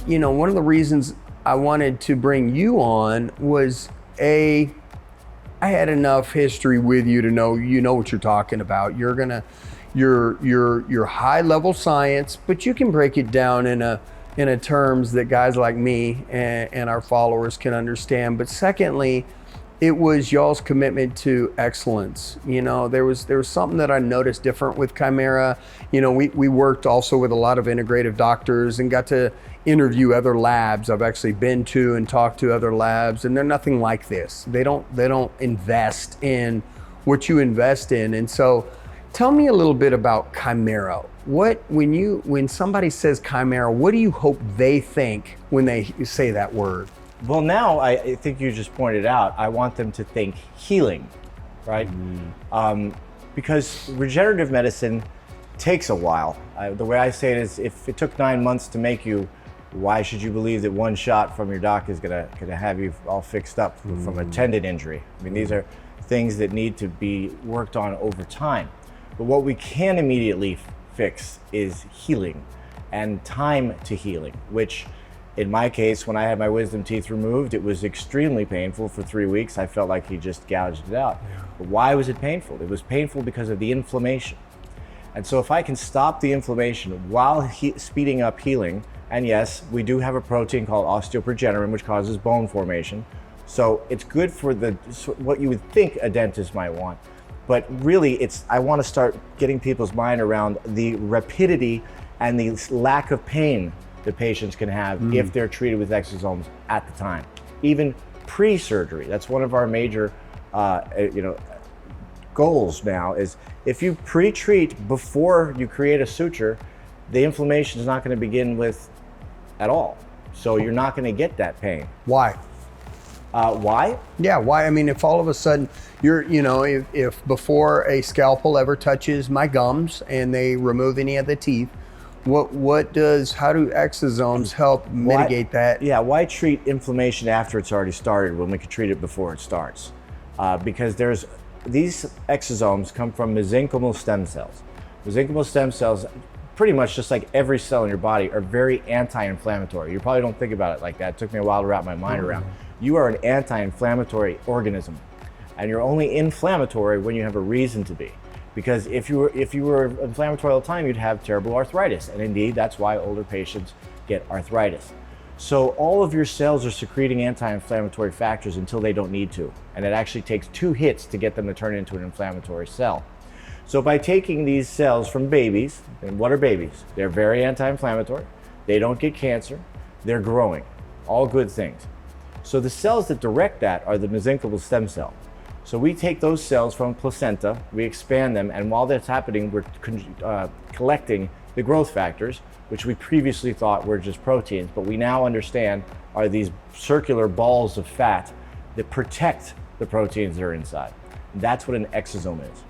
one of the reasons I wanted to bring you on was I had enough history with you to know what you're talking about. You're high level science, but you can break it down in a terms that guys like me and our followers can understand. But secondly, it was y'all's commitment to excellence. There was something that I noticed different with Chimera. We worked also with a lot of integrative doctors and got to interview other labs. I've actually been to and talked to other labs, and they're nothing like this. They don't invest in what you invest in. And so tell me a little bit about Chimera. When somebody says Chimera, what do you hope they think when they say that word? Well, now I think you just pointed out, I want them to think healing, right? Because regenerative medicine takes a while. The way I say it is, if it took 9 months to make you, why should you believe that one shot from your doc is gonna have you all fixed up from a tendon injury? I mean, these are things that need to be worked on over time. But what we can immediately fix is healing and time to healing, which in my case, when I had my wisdom teeth removed, it was extremely painful for 3 weeks. I felt like he just gouged it out. Yeah. But why was it painful? It was painful because of the inflammation. And so if I can stop the inflammation while speeding up healing, and yes, we do have a protein called osteoprogenerin, which causes bone formation. So it's good for what you would think a dentist might want. But really, I want to start getting people's mind around the rapidity and the lack of pain the patients can have if they're treated with exosomes at the time, even pre-surgery. That's one of our major goals now, is if you pre-treat before you create a suture, the inflammation is not going to begin with at all. So you're not going to get that pain. Why? Why? Yeah, why? I mean, if all of a sudden if before a scalpel ever touches my gums and they remove any of the teeth, how do exosomes help mitigate that? Yeah, why treat inflammation after it's already started when we could treat it before it starts? Because these exosomes come from mesenchymal stem cells. Mesenchymal stem cells, pretty much just like every cell in your body, are very anti-inflammatory. You probably don't think about it like that. It took me a while to wrap my mind around. You are an anti-inflammatory organism, and you're only inflammatory when you have a reason to be. Because if you were inflammatory all the time, you'd have terrible arthritis. And indeed, that's why older patients get arthritis. So all of your cells are secreting anti-inflammatory factors until they don't need to. And it actually takes 2 hits to get them to turn into an inflammatory cell. So by taking these cells from babies, and what are babies? They're very anti-inflammatory. They don't get cancer. They're growing. All good things. So the cells that direct that are the mesenchymal stem cell. So we take those cells from placenta, we expand them, and while that's happening, we're collecting the growth factors, which we previously thought were just proteins, but we now understand are these circular balls of fat that protect the proteins that are inside. That's what an exosome is.